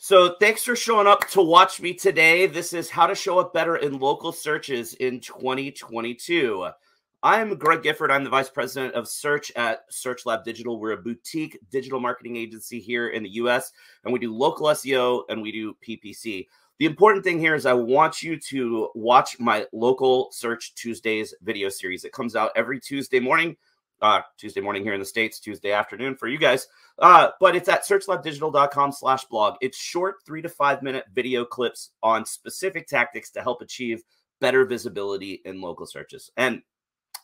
So thanks for showing up to watch me today. This is how to show up better in local searches in 2022. I'm Greg Gifford. I'm the Vice President of Search at SearchLab Digital. We're a boutique digital marketing agency here in the US, and we do local SEO and we do PPC. The important thing here is I want you to watch my Local Search Tuesdays video series. It comes out every Tuesday morning here in the States, Tuesday afternoon for you guys. But it's at searchlabdigital.com/blog. It's short 3 to 5 minute video clips on specific tactics to help achieve better visibility in local searches. And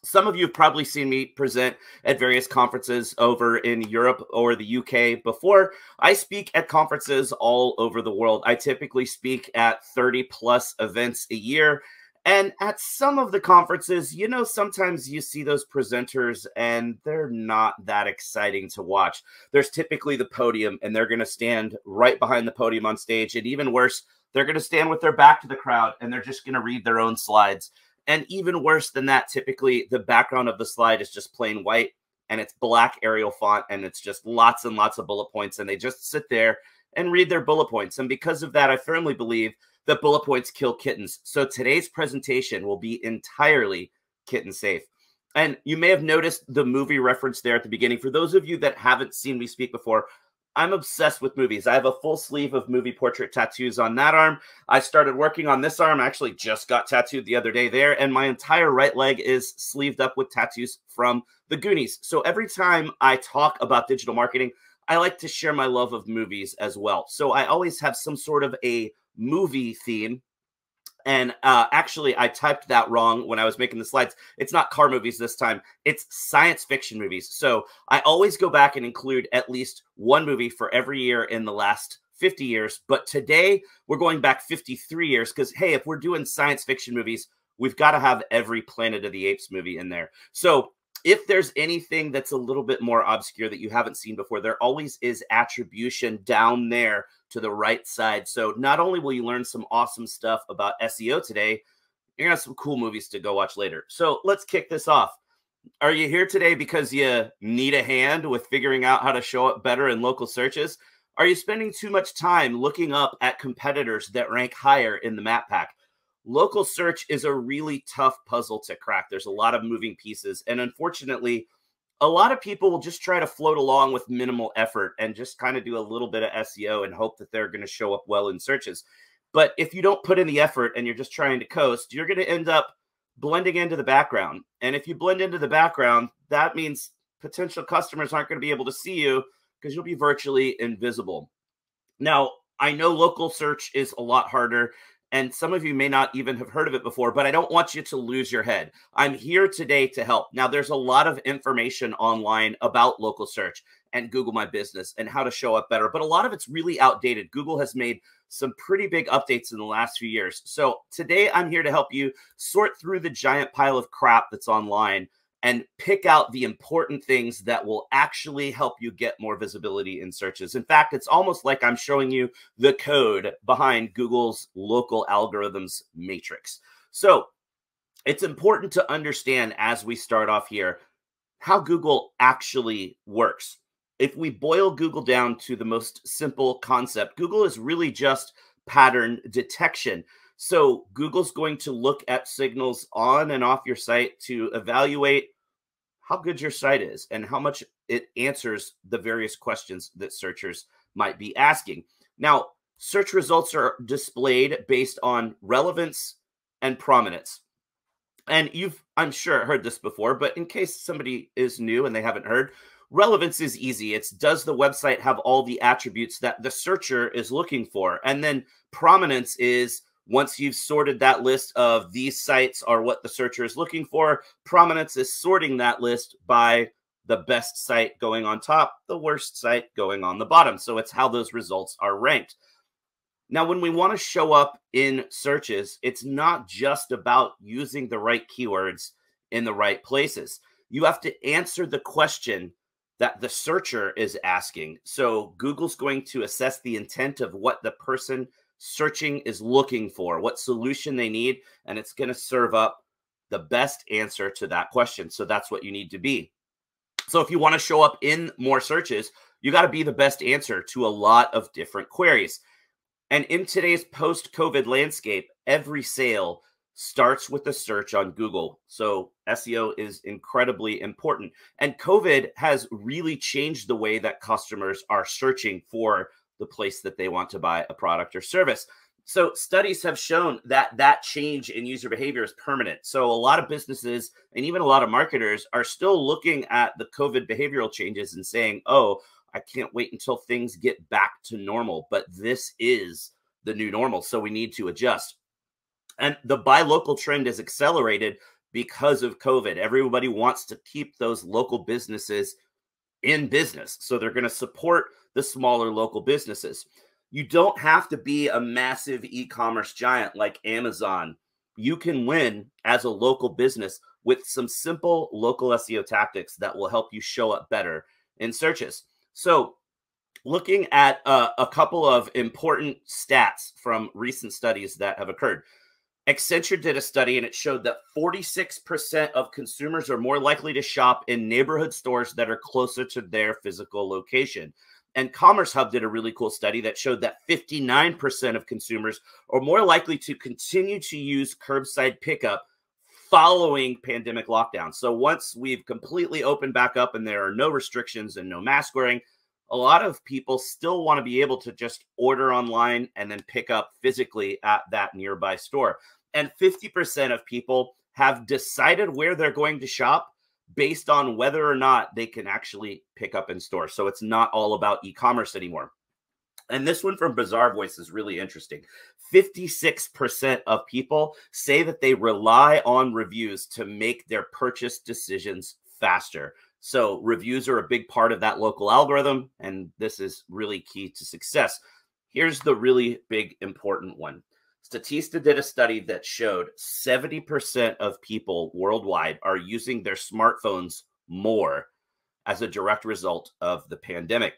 some of you have probably seen me present at various conferences over in Europe or the UK before. I speak at conferences all over the world. I typically speak at 30+ events a year. And at some of the conferences, you know, sometimes you see those presenters and they're not that exciting to watch. There's typically the podium and they're going to stand right behind the podium on stage. And even worse, they're going to stand with their back to the crowd and they're just going to read their own slides. And even worse than that, typically the background of the slide is just plain white and it's black Arial font and it's just lots and lots of bullet points. And they just sit there and read their bullet points. And because of that, I firmly believe that bullet points kill kittens. So today's presentation will be entirely kitten safe. And you may have noticed the movie reference there at the beginning. For those of you that haven't seen me speak before, I'm obsessed with movies. I have a full sleeve of movie portrait tattoos on that arm. I started working on this arm. I actually just got tattooed the other day there. And my entire right leg is sleeved up with tattoos from the Goonies. So every time I talk about digital marketing, I like to share my love of movies as well. So I always have some sort of a movie theme. And actually, I typed that wrong when I was making the slides. It's not car movies this time. It's science fiction movies. So I always go back and include at least one movie for every year in the last 50 years. But today, we're going back 53 years because, hey, if we're doing science fiction movies, we've got to have every Planet of the Apes movie in there. So if there's anything that's a little bit more obscure that you haven't seen before, there always is attribution down there to the right side. So not only will you learn some awesome stuff about SEO today, you're gonna have some cool movies to go watch later. So let's kick this off. Are you here today because you need a hand with figuring out how to show up better in local searches? Are you spending too much time looking up at competitors that rank higher in the map pack? Local search is a really tough puzzle to crack. There's a lot of moving pieces. And unfortunately, a lot of people will just try to float along with minimal effort and just kind of do a little bit of SEO and hope that they're going to show up well in searches. But if you don't put in the effort and you're just trying to coast, you're going to end up blending into the background. And if you blend into the background, that means potential customers aren't going to be able to see you because you'll be virtually invisible. Now, I know local search is a lot harder, and some of you may not even have heard of it before, but I don't want you to lose your head. I'm here today to help. Now, there's a lot of information online about local search and Google My Business and how to show up better, but a lot of it's really outdated. Google has made some pretty big updates in the last few years. So today I'm here to help you sort through the giant pile of crap that's online and pick out the important things that will actually help you get more visibility in searches. In fact, it's almost like I'm showing you the code behind Google's local algorithms matrix. So it's important to understand as we start off here how Google actually works. If we boil Google down to the most simple concept, Google is really just pattern detection. So Google's going to look at signals on and off your site to evaluate how good your site is and how much it answers the various questions that searchers might be asking. Now, search results are displayed based on relevance and prominence. And you've, I'm sure, heard this before, but in case somebody is new and they haven't heard, relevance is easy. It's, does the website have all the attributes that the searcher is looking for? And then prominence is, once you've sorted that list of these sites are what the searcher is looking for, prominence is sorting that list by the best site going on top, the worst site going on the bottom. So it's how those results are ranked. Now, when we want to show up in searches, it's not just about using the right keywords in the right places. You have to answer the question that the searcher is asking. So Google's going to assess the intent of what the person searching is looking for, what solution they need, and it's going to serve up the best answer to that question. So that's what you need to be. So if you want to show up in more searches, you got to be the best answer to a lot of different queries. And in today's post-COVID landscape, every sale starts with a search on Google. So SEO is incredibly important. And COVID has really changed the way that customers are searching for the place that they want to buy a product or service. So studies have shown that that change in user behavior is permanent. So a lot of businesses and even a lot of marketers are still looking at the COVID behavioral changes and saying, oh, I can't wait until things get back to normal. But this is the new normal, so we need to adjust. And the buy local trend is accelerated because of COVID. Everybody wants to keep those local businesses in business. So they're going to support the smaller local businesses. You don't have to be a massive e-commerce giant like Amazon. You can win as a local business with some simple local SEO tactics that will help you show up better in searches. So looking at a couple of important stats from recent studies that have occurred. Accenture did a study and it showed that 46% of consumers are more likely to shop in neighborhood stores that are closer to their physical location. And Commerce Hub did a really cool study that showed that 59% of consumers are more likely to continue to use curbside pickup following pandemic lockdown. So once we've completely opened back up and there are no restrictions and no mask wearing, a lot of people still want to be able to just order online and then pick up physically at that nearby store. And 50% of people have decided where they're going to shop based on whether or not they can actually pick up in store. So it's not all about e-commerce anymore. And this one from Bazaar Voice is really interesting. 56% of people say that they rely on reviews to make their purchase decisions faster. So reviews are a big part of that local algorithm, and this is really key to success. Here's the really big important one. Statista did a study that showed 70% of people worldwide are using their smartphones more as a direct result of the pandemic.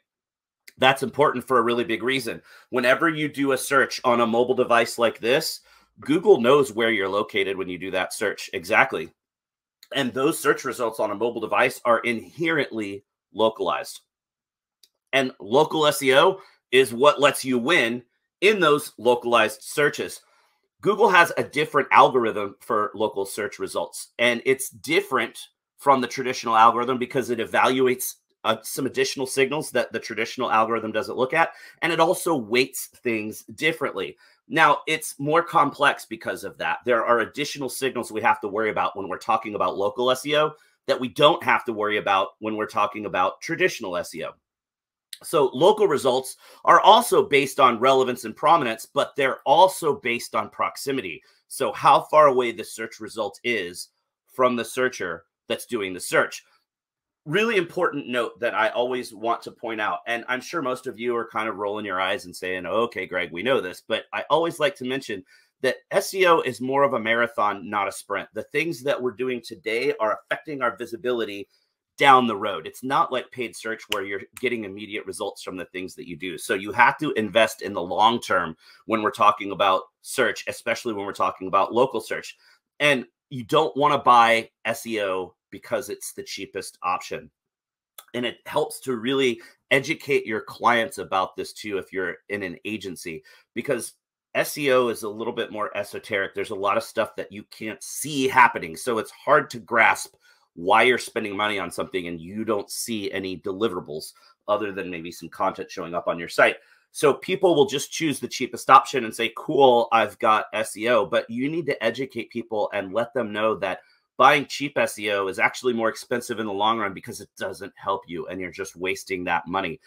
That's important for a really big reason. Whenever you do a search on a mobile device like this, Google knows where you're located when you do that search. Exactly. And those search results on a mobile device are inherently localized. And local SEO is what lets you win in those localized searches. Google has a different algorithm for local search results, and it's different from the traditional algorithm because it evaluates some additional signals that the traditional algorithm doesn't look at, and it also weights things differently. Now, it's more complex because of that. There are additional signals we have to worry about when we're talking about local SEO that we don't have to worry about when we're talking about traditional SEO. So local results are also based on relevance and prominence, but they're also based on proximity. So how far away the search result is from the searcher that's doing the search. Really important note that I always want to point out, and I'm sure most of you are kind of rolling your eyes and saying, okay, Greg, we know this, but I always like to mention that SEO is more of a marathon, not a sprint. The things that we're doing today are affecting our visibility down the road. It's not like paid search where you're getting immediate results from the things that you do. So you have to invest in the long term when we're talking about search, especially when we're talking about local search. And you don't want to buy SEO because it's the cheapest option. And it helps to really educate your clients about this too if you're in an agency, because SEO is a little bit more esoteric. There's a lot of stuff that you can't see happening. So it's hard to grasp why you're spending money on something and you don't see any deliverables other than maybe some content showing up on your site. So people will just choose the cheapest option and say, cool, I've got SEO. But you need to educate people and let them know that buying cheap SEO is actually more expensive in the long run because it doesn't help you and you're just wasting that money.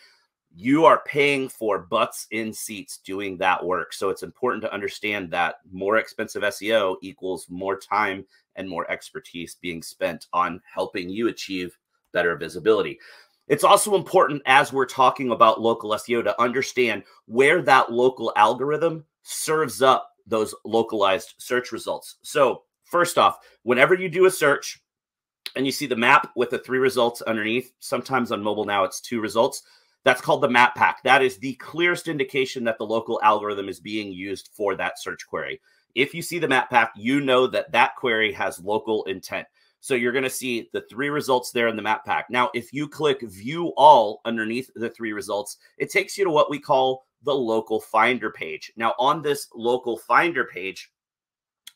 You are paying for butts in seats doing that work. So it's important to understand that more expensive SEO equals more time and more expertise being spent on helping you achieve better visibility. It's also important as we're talking about local SEO to understand where that local algorithm serves up those localized search results. So first off, whenever you do a search and you see the map with the 3 results underneath, sometimes on mobile now it's 2 results, that's called the map pack. That is the clearest indication that the local algorithm is being used for that search query. If you see the map pack, you know that that query has local intent. So you're going to see the 3 results there in the map pack. Now, if you click view all underneath the 3 results, it takes you to what we call the local finder page. Now, on this local finder page,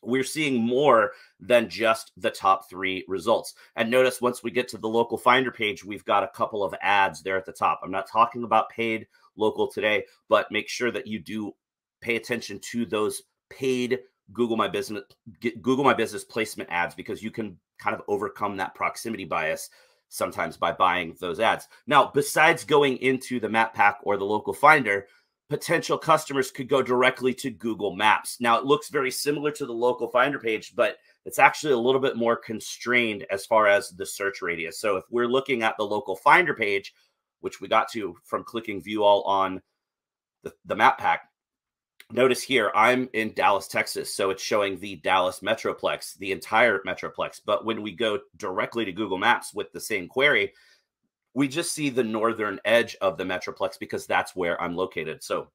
we're seeing more than just the top 3 results. And notice once we get to the local finder page, we've got a couple of ads there at the top. I'm not talking about paid local today, but make sure that you do pay attention to those paid Google My Business placement ads, because you can kind of overcome that proximity bias sometimes by buying those ads. Now, besides going into the map pack or the local finder, potential customers could go directly to Google Maps. Now, it looks very similar to the local finder page, but it's actually a little bit more constrained as far as the search radius. So if we're looking at the local finder page, which we got to from clicking view all on the map pack, notice here, I'm in Dallas, Texas, so it's showing the Dallas Metroplex, the entire Metroplex. But when we go directly to Google Maps with the same query, we just see the northern edge of the Metroplex because that's where I'm located. So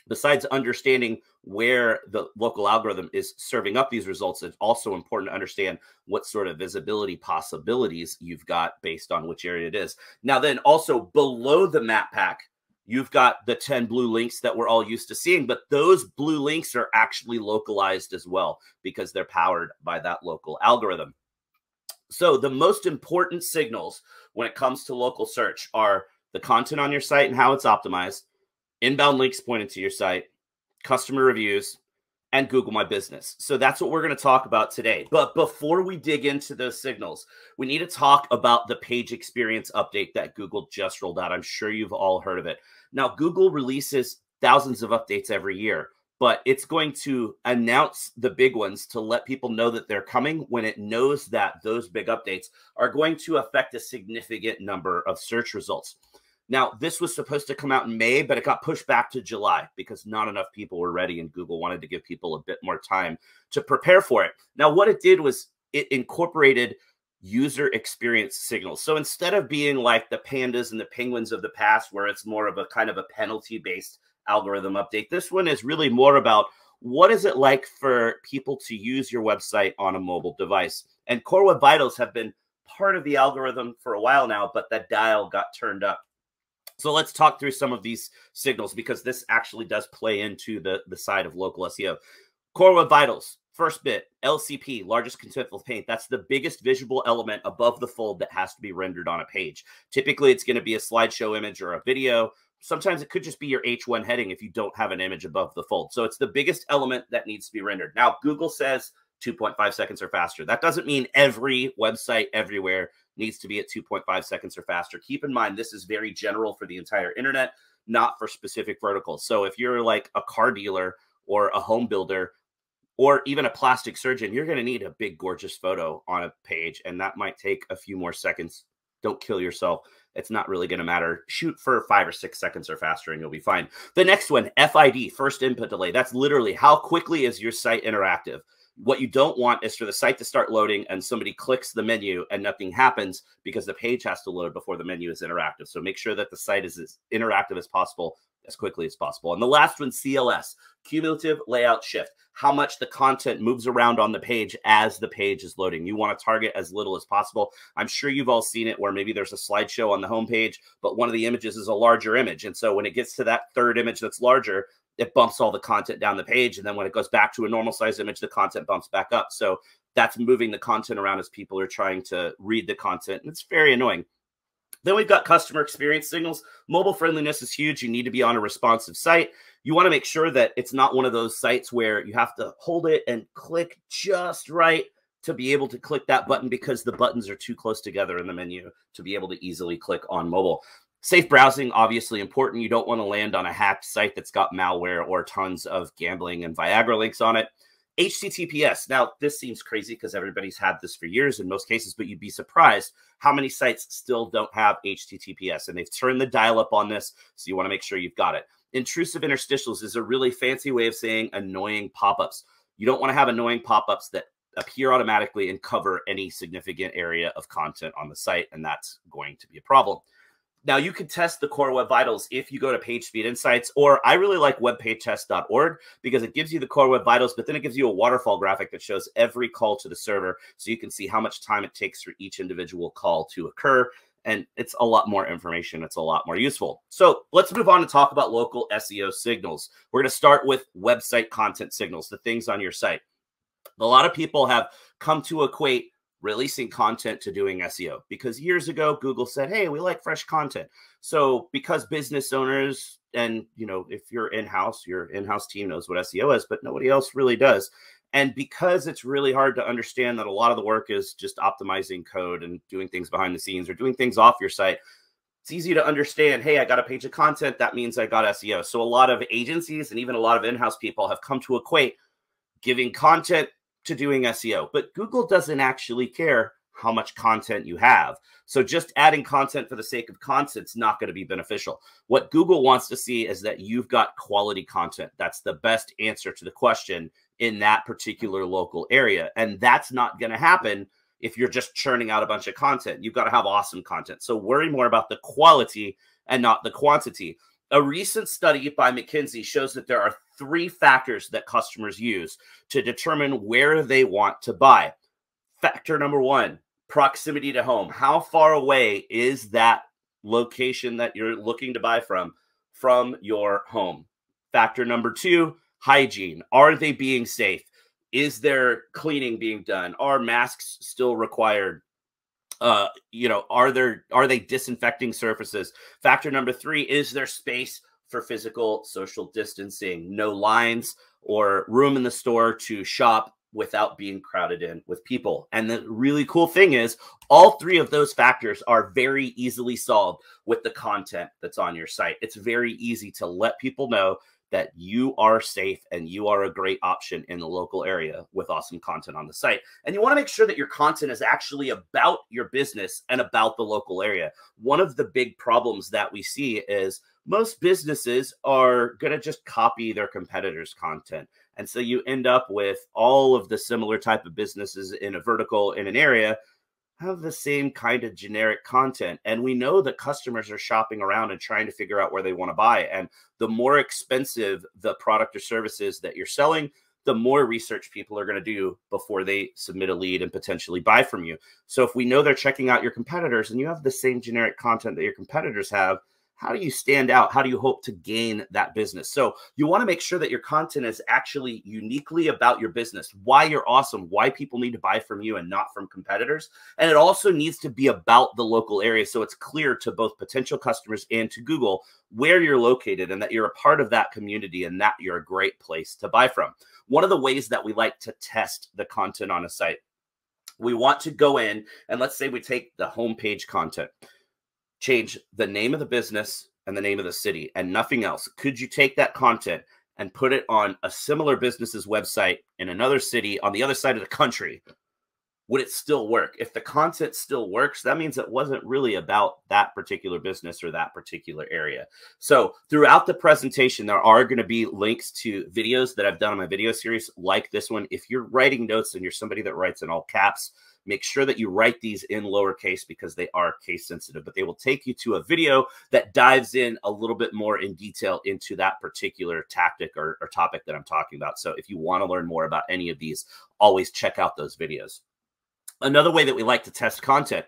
besides understanding where the local algorithm is serving up these results, it's also important to understand what sort of visibility possibilities you've got based on which area it is. Now, then also below the map pack, you've got the 10 blue links that we're all used to seeing, but those blue links are actually localized as well because they're powered by that local algorithm. So the most important signals when it comes to local search are the content on your site and how it's optimized, inbound links pointing to your site, customer reviews, and Google My Business. So that's what we're going to talk about today. But before we dig into those signals, we need to talk about the page experience update that Google just rolled out. I'm sure you've all heard of it. Now, Google releases thousands of updates every year, but it's going to announce the big ones to let people know that they're coming when it knows that those big updates are going to affect a significant number of search results. Now, this was supposed to come out in May, but it got pushed back to July because not enough people were ready, and Google wanted to give people a bit more time to prepare for it. Now, what it did was it incorporated user experience signals. So instead of being like the pandas and the penguins of the past, where it's more of a kind of a penalty-based algorithm update, this one is really more about what is it like for people to use your website on a mobile device. And Core Web Vitals have been part of the algorithm for a while now, but that dial got turned up. So let's talk through some of these signals, because this actually does play into the side of local SEO. Core Web Vitals, first bit, LCP, largest contentful paint. That's the biggest visual element above the fold that has to be rendered on a page. Typically, it's going to be a slideshow image or a video. Sometimes it could just be your H1 heading if you don't have an image above the fold. So it's the biggest element that needs to be rendered. Now, Google says 2.5 seconds or faster. That doesn't mean every website everywhere needs to be at 2.5 seconds or faster. Keep in mind, this is very general for the entire internet, not for specific verticals. So if you're like a car dealer or a home builder or even a plastic surgeon, you're going to need a big, gorgeous photo on a page, and that might take a few more seconds. Don't kill yourself. It's not really going to matter. Shoot for 5 or 6 seconds or faster, and you'll be fine. The next one, FID, first input delay. That's literally how quickly is your site interactive. What you don't want is for the site to start loading and somebody clicks the menu and nothing happens because the page has to load before the menu is interactive. So make sure that the site is as interactive as possible, as quickly as possible. And the last one, CLS, cumulative layout shift, how much the content moves around on the page as the page is loading. You want to target as little as possible. I'm sure you've all seen it where maybe there's a slideshow on the homepage, but one of the images is a larger image. And so when it gets to that third image that's larger, it bumps all the content down the page. And then when it goes back to a normal size image, the content bumps back up. So that's moving the content around as people are trying to read the content. And it's very annoying. Then we've got customer experience signals. Mobile friendliness is huge. You need to be on a responsive site. You want to make sure that it's not one of those sites where you have to hold it and click just right to be able to click that button because the buttons are too close together in the menu to be able to easily click on mobile. Safe browsing, obviously important. You don't want to land on a hacked site that's got malware or tons of gambling and Viagra links on it. HTTPS. Now, this seems crazy because everybody's had this for years in most cases, but you'd be surprised how many sites still don't have HTTPS, and they've turned the dial up on this, so you want to make sure you've got it. Intrusive interstitials is a really fancy way of saying annoying pop-ups. You don't want to have annoying pop-ups that appear automatically and cover any significant area of content on the site, and that's going to be a problem. Now, you can test the Core Web Vitals if you go to PageSpeed Insights, or I really like webpagetest.org because it gives you the Core Web Vitals, but then it gives you a waterfall graphic that shows every call to the server so you can see how much time it takes for each individual call to occur. And it's a lot more information. It's a lot more useful. So let's move on to talk about local SEO signals. We're going to start with website content signals, the things on your site. A lot of people have come to equate releasing content to doing SEO, because years ago, Google said, hey, we like fresh content. So because business owners, and if you're in-house, your in-house team knows what SEO is, but nobody else really does. And because it's really hard to understand that a lot of the work is just optimizing code and doing things behind the scenes or doing things off your site, it's easy to understand, hey, I got a page of content. That means I got SEO. So a lot of agencies and even a lot of in-house people have come to equate giving content to doing SEO. But Google doesn't actually care how much content you have. So just adding content for the sake of content is not going to be beneficial. What Google wants to see is that you've got quality content. That's the best answer to the question in that particular local area. And that's not going to happen if you're just churning out a bunch of content. You've got to have awesome content. So worry more about the quality and not the quantity. A recent study by McKinsey shows that there are 3 factors that customers use to determine where they want to buy. Factor number 1, proximity to home. How far away is that location that you're looking to buy from your home? Factor number 2, hygiene. Are they being safe? Is there cleaning being done? Are masks still required? Are they disinfecting surfaces? Factor number 3, is there space for physical social distancing? No lines or room in the store to shop without being crowded in with people. And the really cool thing is all 3 of those factors are very easily solved with the content that's on your site. It's very easy to let people know that you are safe and you are a great option in the local area with awesome content on the site. And you want to make sure that your content is actually about your business and about the local area. One of the big problems that we see is most businesses are going to just copy their competitors' content. And so you end up with all of the similar type of businesses in a vertical in an area have the same kind of generic content. And we know that customers are shopping around and trying to figure out where they want to buy. And the more expensive the product or services that you're selling, the more research people are going to do before they submit a lead and potentially buy from you. So if we know they're checking out your competitors and you have the same generic content that your competitors have, how do you stand out? How do you hope to gain that business? So you want to make sure that your content is actually uniquely about your business, why you're awesome, why people need to buy from you and not from competitors. And it also needs to be about the local area, so it's clear to both potential customers and to Google where you're located and that you're a part of that community and that you're a great place to buy from. One of the ways that we like to test the content on a site, we want to go in and let's say we take the homepage content, change the name of the business and the name of the city and nothing else. Could you take that content and put it on a similar business's website in another city on the other side of the country? Would it still work? If the content still works, that means it wasn't really about that particular business or that particular area. So throughout the presentation, there are going to be links to videos that I've done on my video series like this one. If you're writing notes and you're somebody that writes in all caps, make sure that you write these in lowercase because they are case sensitive, but they will take you to a video that dives in a little bit more in detail into that particular tactic or topic that I'm talking about. So if you want to learn more about any of these, always check out those videos. Another way that we like to test content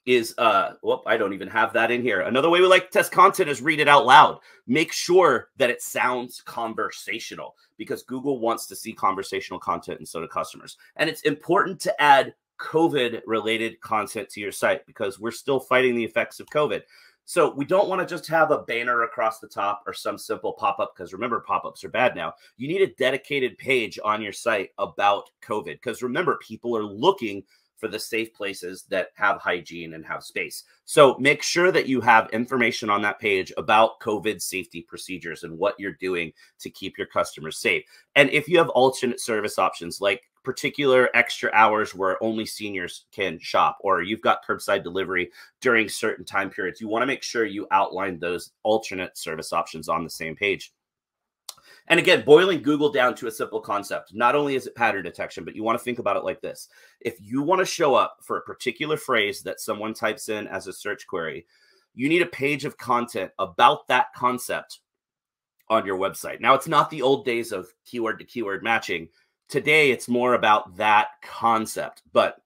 is, I don't even have that in here. Another way we like to test content is read it out loud. Make sure that it sounds conversational because Google wants to see conversational content and so do customers. And it's important to add COVID-related content to your site because we're still fighting the effects of COVID. So we don't want to just have a banner across the top or some simple pop-up because remember, pop-ups are bad now. You need a dedicated page on your site about COVID because remember, people are looking for the safe places that have hygiene and have space. So make sure that you have information on that page about COVID safety procedures and what you're doing to keep your customers safe. And if you have alternate service options like particular extra hours where only seniors can shop, or you've got curbside delivery during certain time periods, you want to make sure you outline those alternate service options on the same page. And again, boiling Google down to a simple concept, not only is it pattern detection, but you want to think about it like this. If you want to show up for a particular phrase that someone types in as a search query, you need a page of content about that concept on your website. Now, it's not the old days of keyword to keyword matching. Today, it's more about that concept. But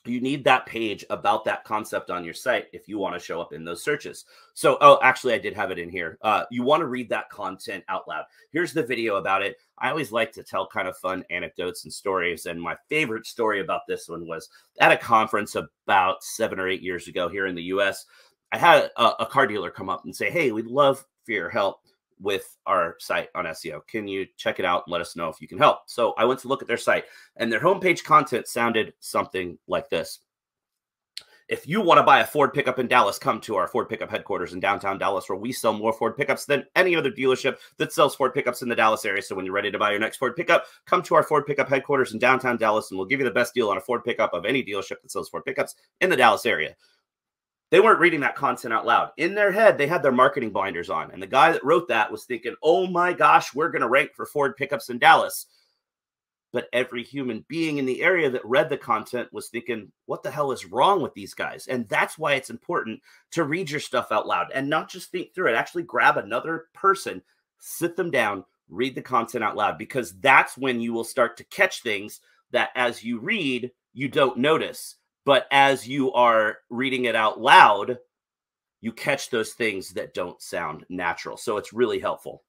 you need that page about that concept on your site if you want to show up in those searches. So, oh, actually, I did have it in here. You want to read that content out loud. Here's the video about it. I always like to tell kind of fun anecdotes and stories. And my favorite story about this one was at a conference about 7 or 8 years ago here in the US. I had a car dealer come up and say, hey, we'd love for your help with our site on SEO. Can you check it out and let us know if you can help? So I went to look at their site, and their homepage content sounded something like this. If you want to buy a Ford pickup in Dallas, come to our Ford pickup headquarters in downtown Dallas, where we sell more Ford pickups than any other dealership that sells Ford pickups in the Dallas area. So when you're ready to buy your next Ford pickup, come to our Ford pickup headquarters in downtown Dallas, and we'll give you the best deal on a Ford pickup of any dealership that sells Ford pickups in the Dallas area. They weren't reading that content out loud. In their head, they had their marketing blinders on. And the guy that wrote that was thinking, oh my gosh, we're going to rank for Ford pickups in Dallas. But every human being in the area that read the content was thinking, what the hell is wrong with these guys? And that's why it's important to read your stuff out loud and not just think through it. Actually grab another person, sit them down, read the content out loud, because that's when you will start to catch things that as you read, you don't notice. But as you are reading it out loud, you catch those things that don't sound natural. So it's really helpful.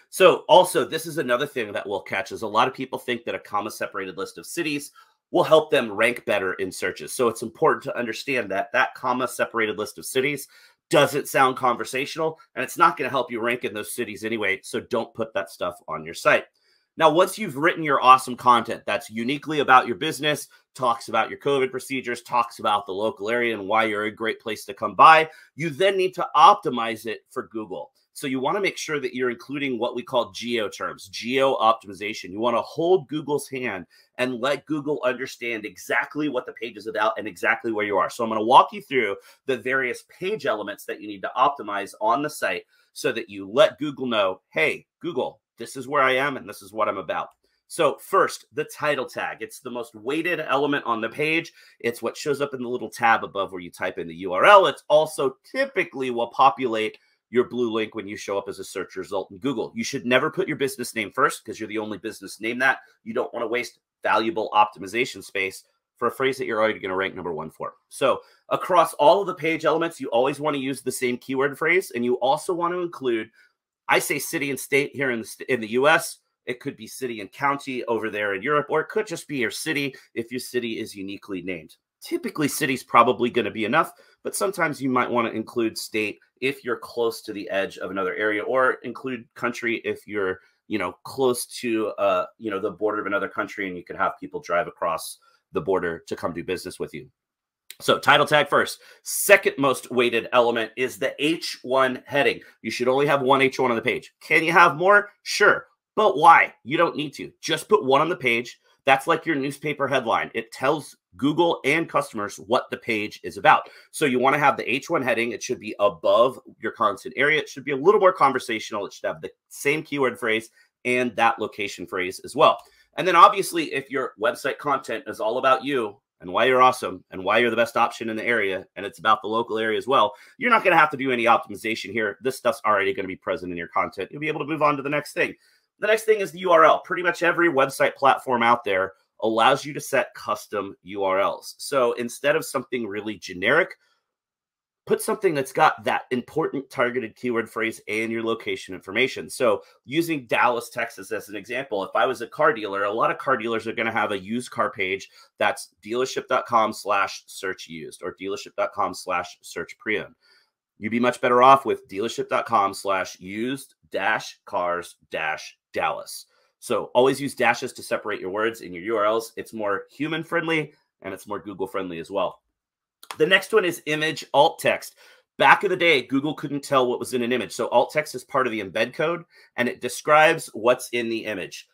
So also, this is another thing that we'll catch is a lot of people think that a comma-separated list of cities will help them rank better in searches. So it's important to understand that that comma-separated list of cities doesn't sound conversational, and it's not going to help you rank in those cities anyway. So don't put that stuff on your site. Now, once you've written your awesome content that's uniquely about your business, talks about your COVID procedures, talks about the local area and why you're a great place to come by, you then need to optimize it for Google. So you want to make sure that you're including what we call geo terms, Geo Optimization. You want to hold Google's hand and let Google understand exactly what the page is about and exactly where you are. So I'm going to walk you through the various page elements that you need to optimize on the site so that you let Google know, hey, Google, this is where I am and this is what I'm about. So first, the title tag. It's the most weighted element on the page. It's what shows up in the little tab above where you type in the URL. It's also typically will populate your blue link when you show up as a search result in Google. You should never put your business name first because you're the only business name that. You don't want to waste valuable optimization space for a phrase that you're already going to rank #1 for. So across all of the page elements, you always want to use the same keyword phrase, and you also want to include, I say city and state here in the US. It could be city and county over there in Europe, or it could just be your city if your city is uniquely named. Typically, city's probably going to be enough, but sometimes you might want to include state if you're close to the edge of another area, or include country if you're, close to, the border of another country and you could have people drive across the border to come do business with you. So title tag first. Second most weighted element is the H1 heading. You should only have one H1 on the page. Can you have more? Sure. But why? You don't need to. Just put one on the page. That's like your newspaper headline. It tells Google and customers what the page is about. So you want to have the H1 heading. It should be above your content area. It should be a little more conversational. It should have the same keyword phrase and that location phrase as well. And then obviously, if your website content is all about you and why you're awesome and why you're the best option in the area, and it's about the local area as well, you're not going to have to do any optimization here. This stuff's already going to be present in your content. You'll be able to move on to the next thing. The next thing is the URL. Pretty much every website platform out there allows you to set custom URLs. So instead of something really generic, put something that's got that important targeted keyword phrase and your location information. So using Dallas, Texas as an example, if I was a car dealer, a lot of car dealers are going to have a used car page that's dealership.com/search used or dealership.com/search pre-owned. You'd be much better off with dealership.com/used-cars-Dallas. So always use dashes to separate your words in your URLs. It's more human friendly and it's more Google friendly as well. The next one is image alt text. Back in the day, Google couldn't tell what was in an image. So alt text is part of the embed code and it describes what's in the image.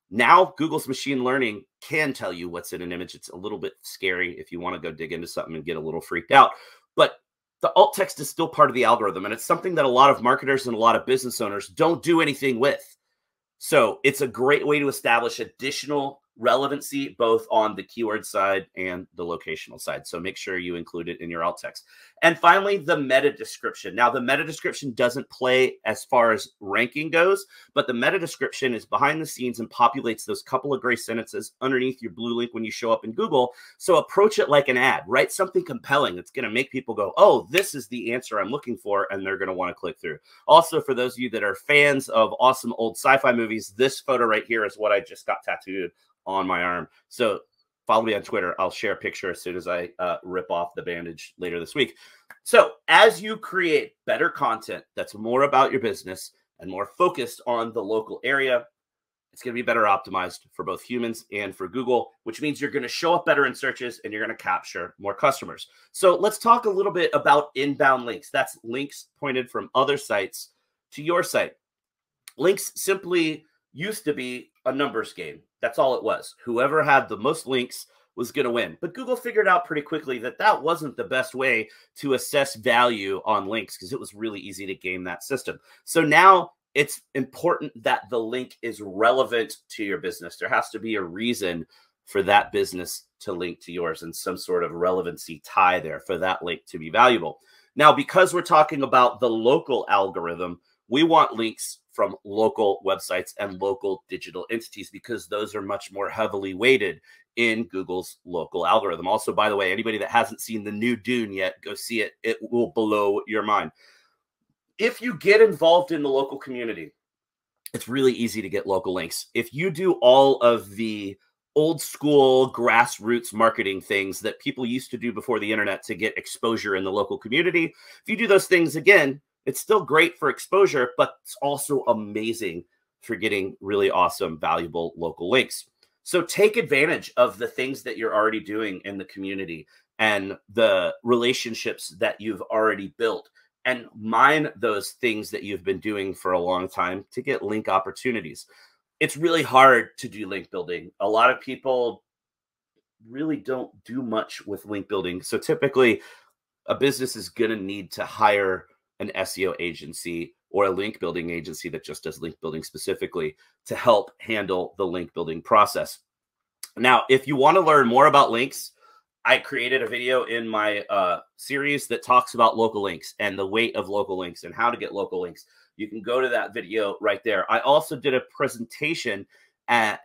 Now, Google's machine learning can tell you what's in an image. It's a little bit scary if you want to go dig into something and get a little freaked out. But the alt text is still part of the algorithm, and it's something that a lot of marketers and a lot of business owners don't do anything with. So it's a great way to establish additional relevancy both on the keyword side and the locational side. So make sure you include it in your alt text. And finally, the meta description. Now, the meta description doesn't play as far as ranking goes, but the meta description is behind the scenes and populates those couple of gray sentences underneath your blue link when you show up in Google. So approach it like an ad. Write something compelling that's going to make people go, oh, this is the answer I'm looking for, and they're going to want to click through. Also, for those of you that are fans of awesome old sci-fi movies, this photo right here is what I just got tattooed on my arm. So follow me on Twitter. I'll share a picture as soon as I rip off the bandage later this week. So as you create better content that's more about your business and more focused on the local area, it's going to be better optimized for both humans and for Google, which means you're going to show up better in searches and you're going to capture more customers. So let's talk a little bit about inbound links. That's links pointed from other sites to your site. Links simply used to be a numbers game. That's all it was. Whoever had the most links was going to win. But Google figured out pretty quickly that that wasn't the best way to assess value on links because it was really easy to game that system. So now it's important that the link is relevant to your business. There has to be a reason for that business to link to yours and some sort of relevancy tie there for that link to be valuable. Now, because we're talking about the local algorithm, we want links from local websites and local digital entities because those are much more heavily weighted in Google's local algorithm. Also, by the way, anybody that hasn't seen the new Dune yet, go see it. It will blow your mind. If you get involved in the local community, it's really easy to get local links. If you do all of the old school grassroots marketing things that people used to do before the internet to get exposure in the local community, if you do those things again, it's still great for exposure, but it's also amazing for getting really awesome, valuable local links. So take advantage of the things that you're already doing in the community and the relationships that you've already built and mine those things that you've been doing for a long time to get link opportunities. It's really hard to do link building. A lot of people really don't do much with link building. So typically a business is going to need to hire an SEO agency or a link building agency that just does link building specifically to help handle the link building process. Now, if you want to learn more about links, I created a video in my series that talks about local links and the weight of local links and how to get local links. You can go to that video right there. I also did a presentation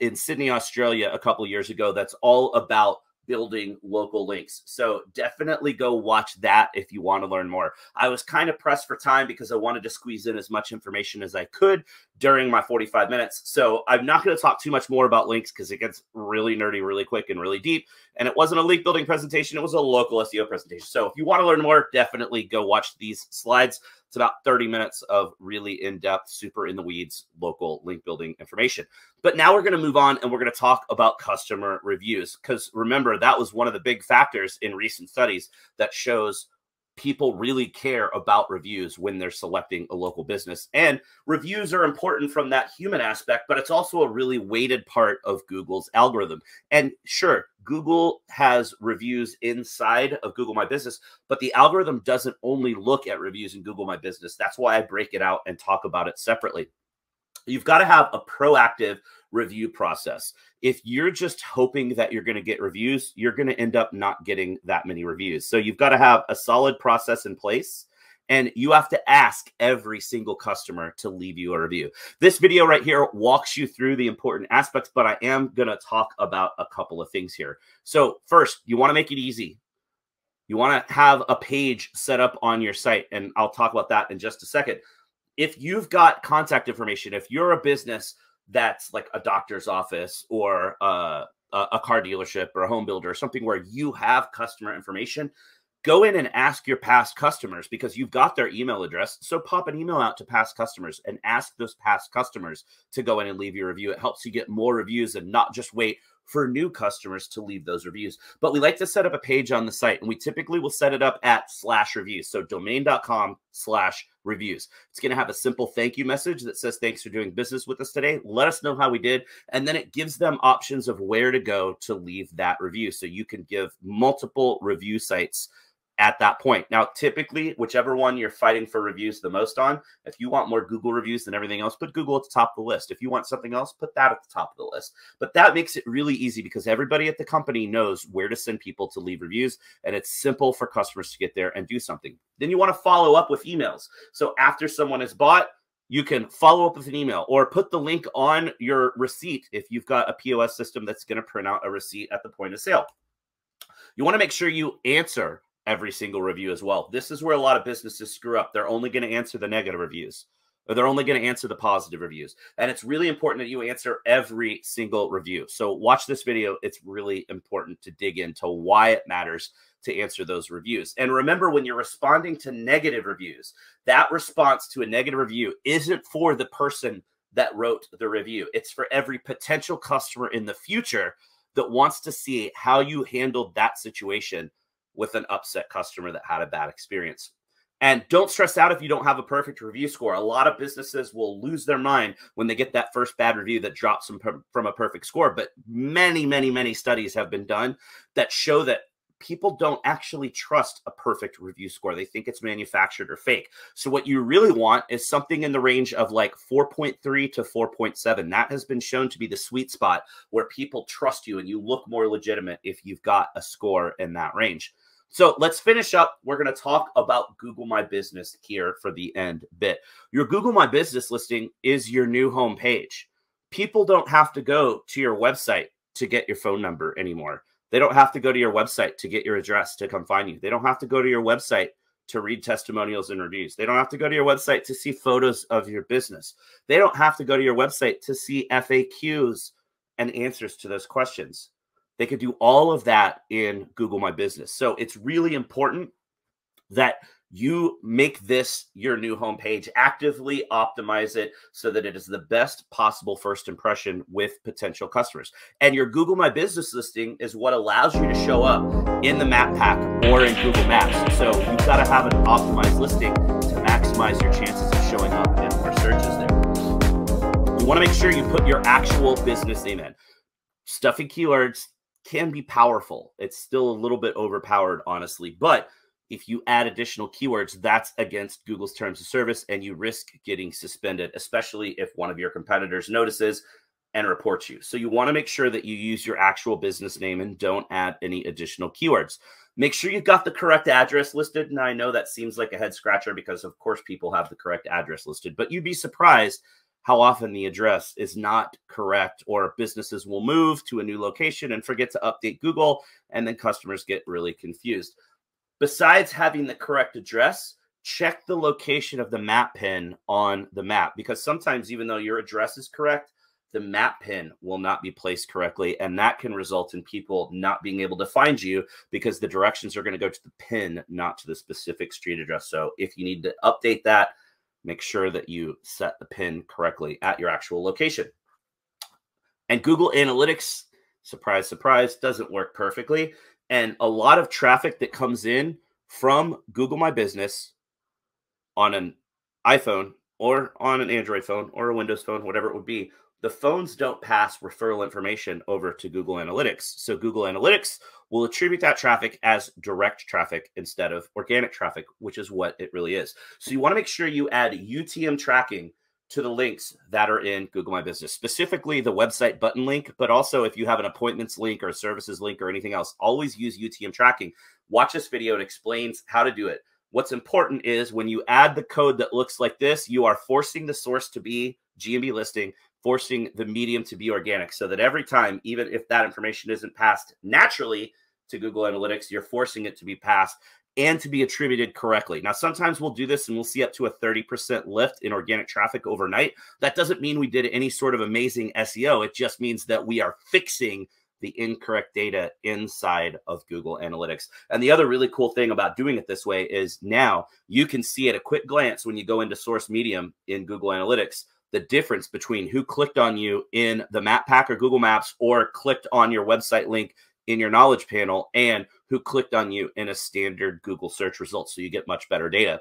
in Sydney, Australia a couple of years ago that's all about building local links. So definitely go watch that if you want to learn more. I was kind of pressed for time because I wanted to squeeze in as much information as I could during my 45 minutes. So I'm not going to talk too much more about links because it gets really nerdy really quick and really deep. And it wasn't a link building presentation. It was a local SEO presentation. So if you want to learn more, definitely go watch these slides. It's about 30 minutes of really in-depth, super in the weeds, local link building information. But now we're going to move on and we're going to talk about customer reviews. Because remember, that was one of the big factors in recent studies that shows people really care about reviews when they're selecting a local business. And reviews are important from that human aspect, but it's also a really weighted part of Google's algorithm. And sure, Google has reviews inside of Google My Business, but the algorithm doesn't only look at reviews in Google My Business. That's why I break it out and talk about it separately. You've got to have a proactive review process. If you're just hoping that you're going to get reviews, you're going to end up not getting that many reviews. So you've got to have a solid process in place, and you have to ask every single customer to leave you a review. This video right here walks you through the important aspects, but I am going to talk about a couple of things here. So first, you want to make it easy. You want to have a page set up on your site, and I'll talk about that in just a second. If you've got contact information, if you're a business that's like a doctor's office or a car dealership or a home builder or something where you have customer information, go in and ask your past customers because you've got their email address. So pop an email out to past customers and ask those past customers to go in and leave your review. It helps you get more reviews and not just wait for new customers to leave those reviews. But we like to set up a page on the site, and we typically will set it up at /reviews. So domain.com/reviews. It's going to have a simple thank you message that says, thanks for doing business with us today. Let us know how we did. And then it gives them options of where to go to leave that review. So you can give multiple review sites at that point. Now, typically, whichever one you're fighting for reviews the most on, if you want more Google reviews than everything else, put Google at the top of the list. If you want something else, put that at the top of the list. But that makes it really easy because everybody at the company knows where to send people to leave reviews, and it's simple for customers to get there and do something. Then you want to follow up with emails. So after someone has bought, you can follow up with an email or put the link on your receipt if you've got a POS system that's going to print out a receipt at the point of sale. You want to make sure you answer every single review as well. This is where a lot of businesses screw up. They're only going to answer the negative reviews, or they're only going to answer the positive reviews. And it's really important that you answer every single review. So watch this video. It's really important to dig into why it matters to answer those reviews. And remember, when you're responding to negative reviews, that response to a negative review isn't for the person that wrote the review. It's for every potential customer in the future that wants to see how you handled that situation with an upset customer that had a bad experience. And don't stress out if you don't have a perfect review score. A lot of businesses will lose their mind when they get that first bad review that drops them from a perfect score. But many studies have been done that show that people don't actually trust a perfect review score. They think it's manufactured or fake. So what you really want is something in the range of like 4.3 to 4.7. That has been shown to be the sweet spot where people trust you and you look more legitimate if you've got a score in that range. So let's finish up. We're going to talk about Google My Business here for the end bit. Your Google My Business listing is your new home page. People don't have to go to your website to get your phone number anymore. They don't have to go to your website to get your address to come find you. They don't have to go to your website to read testimonials and reviews. They don't have to go to your website to see photos of your business. They don't have to go to your website to see FAQs and answers to those questions. They could do all of that in Google My Business. So it's really important that you make this your new homepage, actively optimize it so that it is the best possible first impression with potential customers. And your Google My Business listing is what allows you to show up in the map pack or in Google Maps. So you've got to have an optimized listing to maximize your chances of showing up in more searches there. You want to make sure you put your actual business name in. Stuffing keywords can be powerful. It's still a little bit overpowered, honestly, but if you add additional keywords, that's against Google's terms of service and you risk getting suspended, especially if one of your competitors notices and reports you. So you want to make sure that you use your actual business name and don't add any additional keywords. Make sure you've got the correct address listed. Now, I know that seems like a head scratcher because, of course, people have the correct address listed, but you'd be surprised how often the address is not correct, or businesses will move to a new location and forget to update Google, and then customers get really confused. Besides having the correct address, check the location of the map pin on the map, because sometimes even though your address is correct, the map pin will not be placed correctly, and that can result in people not being able to find you because the directions are going to go to the pin, not to the specific street address. So if you need to update that, make sure that you set the pin correctly at your actual location. And Google Analytics, surprise, surprise, doesn't work perfectly. And a lot of traffic that comes in from Google My Business on an iPhone or on an Android phone or a Windows phone, whatever it would be, the phones don't pass referral information over to Google Analytics. So Google Analytics will attribute that traffic as direct traffic instead of organic traffic, which is what it really is. So you want to make sure you add UTM tracking to the links that are in Google My Business, specifically the website button link, but also if you have an appointments link or a services link or anything else, always use UTM tracking. Watch this video. It explains how to do it. What's important is when you add the code that looks like this, you are forcing the source to be GMB listing, forcing the medium to be organic, so that every time, even if that information isn't passed naturally to Google Analytics, you're forcing it to be passed and to be attributed correctly. Now, sometimes we'll do this and we'll see up to a 30% lift in organic traffic overnight. That doesn't mean we did any sort of amazing SEO. It just means that we are fixing the incorrect data inside of Google Analytics. And the other really cool thing about doing it this way is now you can see at a quick glance when you go into source medium in Google Analytics, the difference between who clicked on you in the map pack or Google Maps or clicked on your website link in your knowledge panel and who clicked on you in a standard Google search result. So you get much better data.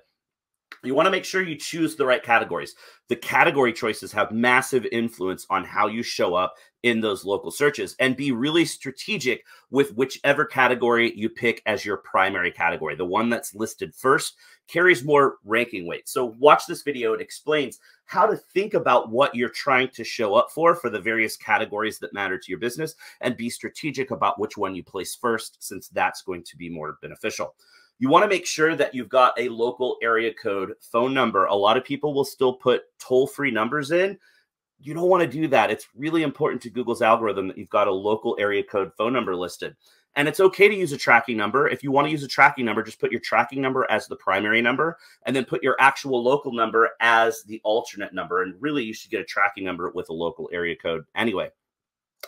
You want to make sure you choose the right categories. The category choices have massive influence on how you show up in those local searches, and be really strategic with whichever category you pick as your primary category. The one that's listed first carries more ranking weight. So watch this video. It explains how to think about what you're trying to show up for the various categories that matter to your business, and be strategic about which one you place first, since that's going to be more beneficial. You want to make sure that you've got a local area code phone number. A lot of people will still put toll-free numbers in. You don't want to do that. It's really important to Google's algorithm that you've got a local area code phone number listed. And it's okay to use a tracking number. If you want to use a tracking number, just put your tracking number as the primary number, and then put your actual local number as the alternate number. And really, you should get a tracking number with a local area code anyway.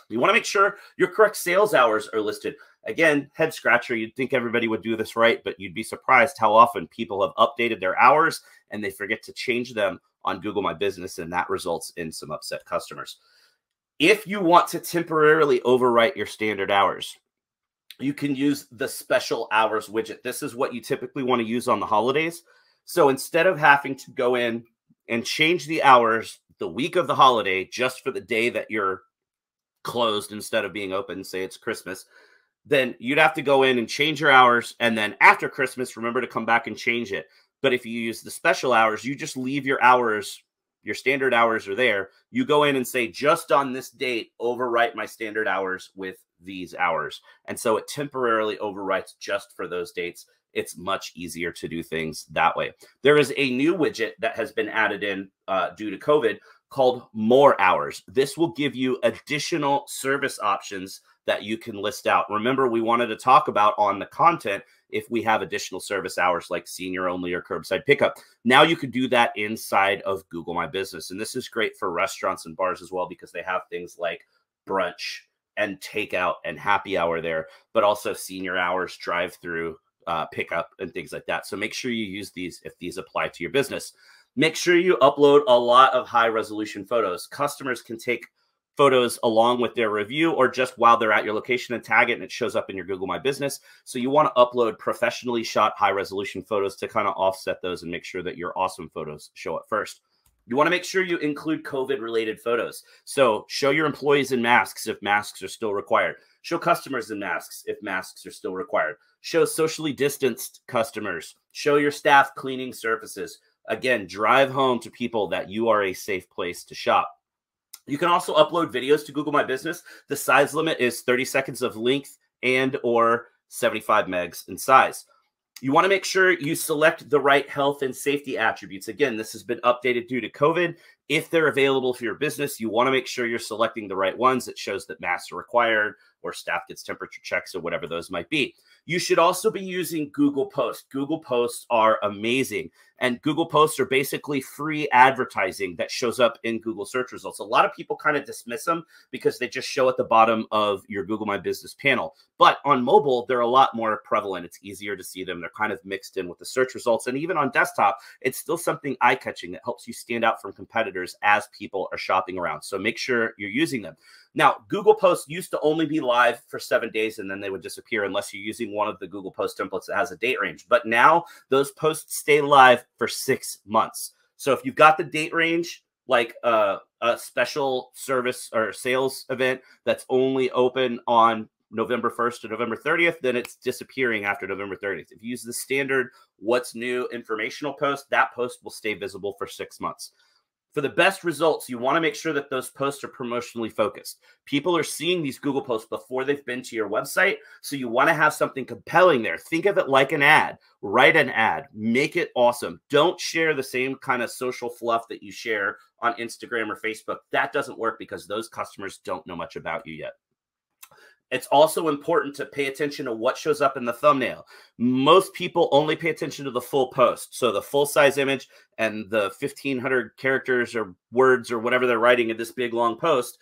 You want to make sure your correct sales hours are listed. Again, head scratcher. You'd think everybody would do this right, but you'd be surprised how often people have updated their hours and they forget to change them on Google My Business, and that results in some upset customers. If you want to temporarily overwrite your standard hours, you can use the special hours widget. This is what you typically want to use on the holidays. So instead of having to go in and change the hours the week of the holiday just for the day that you're closed instead of being open, say it's Christmas, then you'd have to go in and change your hours, and then after Christmas, remember to come back and change it. But if you use the special hours, you just leave your hours, your standard hours are there. You go in and say, just on this date, overwrite my standard hours with these hours. And so it temporarily overwrites just for those dates. It's much easier to do things that way. There is a new widget that has been added in due to COVID called More Hours. This will give you additional service options that you can list out. Remember, we wanted to talk about on the content if we have additional service hours like senior only or curbside pickup. Now you could do that inside of Google My Business. And this is great for restaurants and bars as well, because they have things like brunch and takeout and happy hour there, but also senior hours, drive-through, pickup, and things like that. So make sure you use these if these apply to your business. Make sure you upload a lot of high-resolution photos. Customers can take photos along with their review or just while they're at your location and tag it, and it shows up in your Google My Business. So you want to upload professionally shot high-resolution photos to kind of offset those and make sure that your awesome photos show up first. You want to make sure you include COVID-related photos. So show your employees in masks if masks are still required. Show customers in masks if masks are still required. Show socially distanced customers. Show your staff cleaning surfaces. Again, drive home to people that you are a safe place to shop. You can also upload videos to Google My Business. The size limit is 30 seconds of length and or 75 megs in size. You want to make sure you select the right health and safety attributes. Again, this has been updated due to COVID. If they're available for your business, you want to make sure you're selecting the right ones that shows that masks are required or staff gets temperature checks or whatever those might be. You should also be using Google Posts. Google Posts are amazing. And Google Posts are basically free advertising that shows up in Google search results. A lot of people kind of dismiss them because they just show at the bottom of your Google My Business panel. But on mobile, they're a lot more prevalent. It's easier to see them. They're kind of mixed in with the search results. And even on desktop, it's still something eye-catching that helps you stand out from competitors as people are shopping around. So make sure you're using them. Now, Google Posts used to only be live for 7 days and then they would disappear unless you're using one of the Google Post templates that has a date range. But now those posts stay live for 6 months. So if you've got the date range, like a special service or sales event that's only open on November 1st to November 30th, then it's disappearing after November 30th. If you use the standard what's new informational post, that post will stay visible for 6 months. For the best results, you want to make sure that those posts are promotionally focused. People are seeing these Google posts before they've been to your website, so you want to have something compelling there. Think of it like an ad. Write an ad. Make it awesome. Don't share the same kind of social fluff that you share on Instagram or Facebook. That doesn't work because those customers don't know much about you yet. It's also important to pay attention to what shows up in the thumbnail. Most people only pay attention to the full post. So the full size image and the 1,500 characters or words or whatever they're writing in this big long post,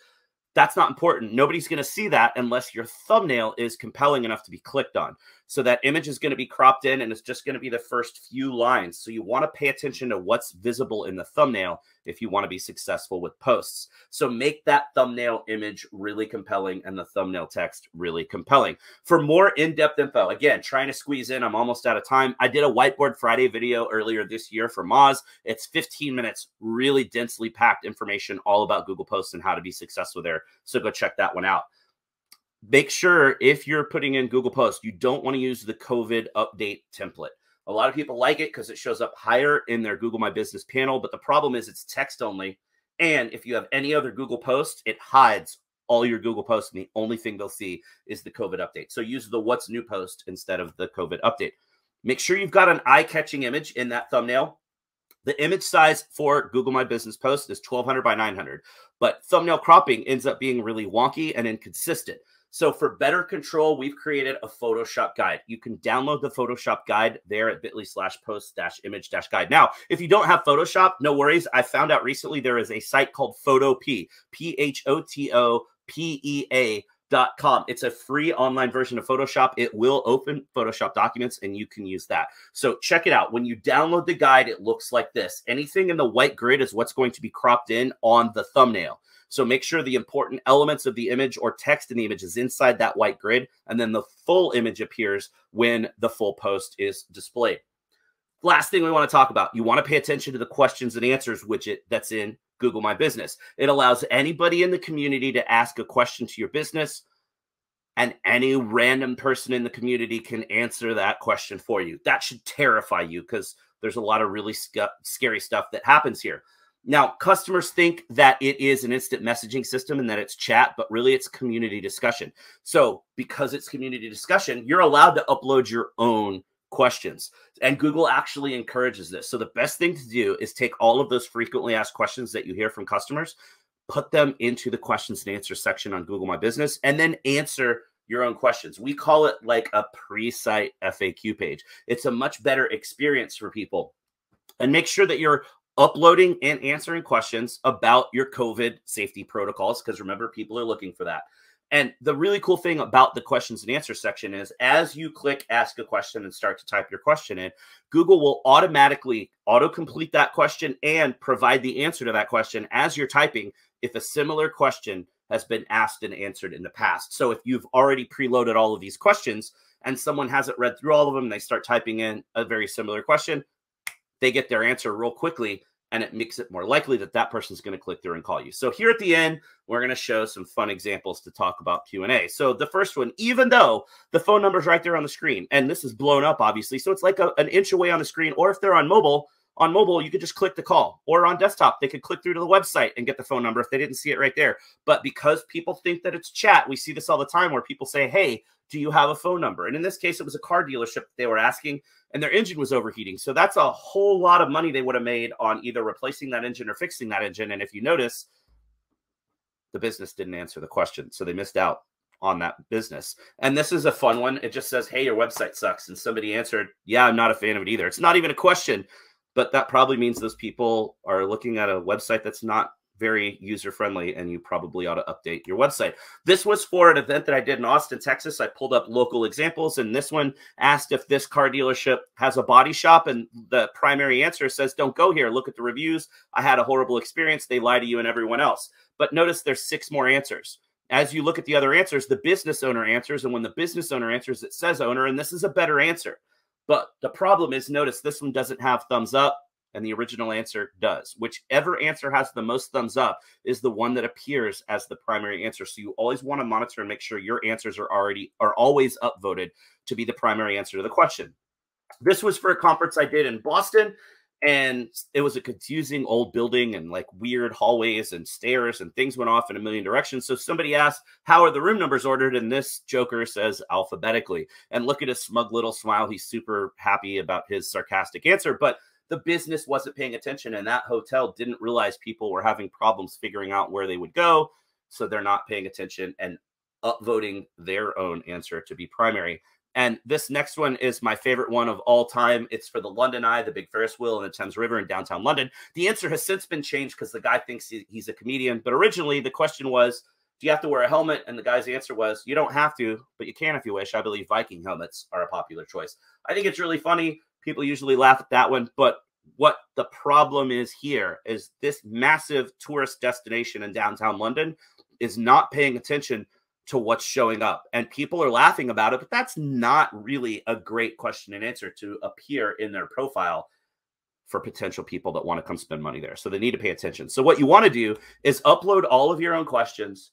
that's not important. Nobody's going to see that unless your thumbnail is compelling enough to be clicked on. So that image is going to be cropped in and it's just going to be the first few lines. So you want to pay attention to what's visible in the thumbnail if you want to be successful with posts. So make that thumbnail image really compelling and the thumbnail text really compelling. For more in-depth info, again, trying to squeeze in, I'm almost out of time. I did a Whiteboard Friday video earlier this year for Moz. It's 15 minutes, really densely packed information all about Google Posts and how to be successful there. So go check that one out. Make sure if you're putting in Google Posts, you don't want to use the COVID update template. A lot of people like it because it shows up higher in their Google My Business panel, but the problem is it's text only. And if you have any other Google Post, it hides all your Google Posts, and the only thing they'll see is the COVID update. So use the What's New post instead of the COVID update. Make sure you've got an eye-catching image in that thumbnail. The image size for Google My Business post is 1200 by 900, but thumbnail cropping ends up being really wonky and inconsistent. So for better control, we've created a Photoshop guide. You can download the Photoshop guide there at bit.ly/post-image-guide. Now, if you don't have Photoshop, no worries. I found out recently there is a site called Photopea, PHOTOPEA.com. It's a free online version of Photoshop. It will open Photoshop documents and you can use that. So check it out. When you download the guide, it looks like this. Anything in the white grid is what's going to be cropped in on the thumbnail. So make sure the important elements of the image or text in the image is inside that white grid, and then the full image appears when the full post is displayed. Last thing we want to talk about, you want to pay attention to the questions and answers widget that's in Google My Business. It allows anybody in the community to ask a question to your business, and any random person in the community can answer that question for you. That should terrify you because there's a lot of really scary stuff that happens here. Now, customers think that it is an instant messaging system and that it's chat, but really it's community discussion. So because it's community discussion, you're allowed to upload your own questions. And Google actually encourages this. So the best thing to do is take all of those frequently asked questions that you hear from customers, put them into the questions and answers section on Google My Business, and then answer your own questions. We call it like a pre-site FAQ page. It's a much better experience for people. And make sure that you're uploading and answering questions about your COVID safety protocols, because remember, people are looking for that. And the really cool thing about the questions and answers section is as you click ask a question and start to type your question in, Google will automatically auto-complete that question and provide the answer to that question as you're typing if a similar question has been asked and answered in the past. So if you've already preloaded all of these questions and someone hasn't read through all of them and they start typing in a very similar question, they get their answer real quickly, and it makes it more likely that that person's going to click through and call you. So here at the end, we're going to show some fun examples to talk about Q&A. So the first one, even though the phone number is right there on the screen, and this is blown up, obviously, so it's like an inch away on the screen, or if they're on mobile, you could just click the call, or on desktop, they could click through to the website and get the phone number if they didn't see it right there. But because people think that it's chat, we see this all the time where people say, hey, do you have a phone number? And in this case, it was a car dealership they were asking, and their engine was overheating. So that's a whole lot of money they would have made on either replacing that engine or fixing that engine. And if you notice, the business didn't answer the question. So they missed out on that business. And this is a fun one. It just says, hey, your website sucks. And somebody answered, yeah, I'm not a fan of it either. It's not even a question, but that probably means those people are looking at a website that's not very user-friendly, and you probably ought to update your website. This was for an event that I did in Austin, Texas. I pulled up local examples, and this one asked if this car dealership has a body shop, and the primary answer says, don't go here. Look at the reviews. I had a horrible experience. They lie to you and everyone else. But notice there's 6 more answers. As you look at the other answers, the business owner answers, and when the business owner answers, it says owner, and this is a better answer. But the problem is, notice this one doesn't have thumbs up, and the original answer does. Whichever answer has the most thumbs up is the one that appears as the primary answer. So you always want to monitor and make sure your answers are always upvoted to be the primary answer to the question. This was for a conference I did in Boston, and it was a confusing old building and like weird hallways and stairs, and things went off in a million directions. So somebody asked, how are the room numbers ordered? And this joker says alphabetically. And look at his smug little smile. He's super happy about his sarcastic answer, but the business wasn't paying attention, and that hotel didn't realize people were having problems figuring out where they would go. So they're not paying attention and upvoting their own answer to be primary. And this next one is my favorite one of all time. It's for the London Eye, the big Ferris wheel in the Thames River in downtown London. The answer has since been changed because the guy thinks he's a comedian. But originally the question was, do you have to wear a helmet? And the guy's answer was, you don't have to, but you can if you wish. I believe Viking helmets are a popular choice. I think it's really funny. People usually laugh at that one, but what the problem is here is this massive tourist destination in downtown London is not paying attention to what's showing up. And people are laughing about it, but that's not really a great question and answer to appear in their profile for potential people that want to come spend money there. So they need to pay attention. So what you want to do is upload all of your own questions,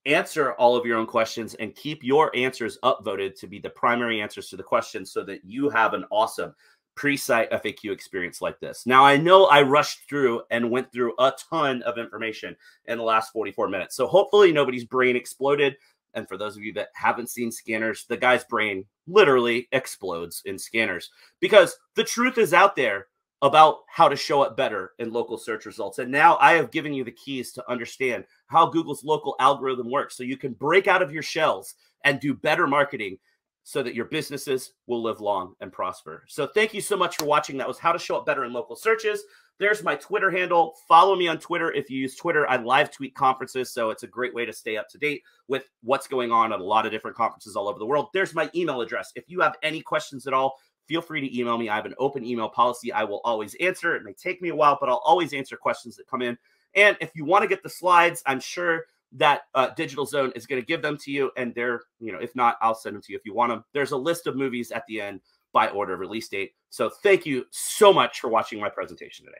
answer all of your own questions, and keep your answers upvoted to be the primary answers to the questions so that you have an awesome pre-site FAQ experience like this. Now, I know I rushed through and went through a ton of information in the last 44 minutes. So hopefully nobody's brain exploded. And for those of you that haven't seen scanners, the guy's brain literally explodes in scanners because the truth is out there about how to show up better in local search results. And now I have given you the keys to understand how Google's local algorithm works so you can break out of your shells and do better marketing so that your businesses will live long and prosper. So thank you so much for watching. That was how to show up better in local searches. There's my Twitter handle. Follow me on Twitter. If you use Twitter, I live tweet conferences, so it's a great way to stay up to date with what's going on at a lot of different conferences all over the world. There's my email address. If you have any questions at all, feel free to email me. I have an open email policy. I will always answer. It may take me a while, but I'll always answer questions that come in. And if you want to get the slides, I'm sure that Digitalzone is going to give them to you. And they're, if not, I'll send them to you if you want them. There's a list of movies at the end by order of release date. So thank you so much for watching my presentation today.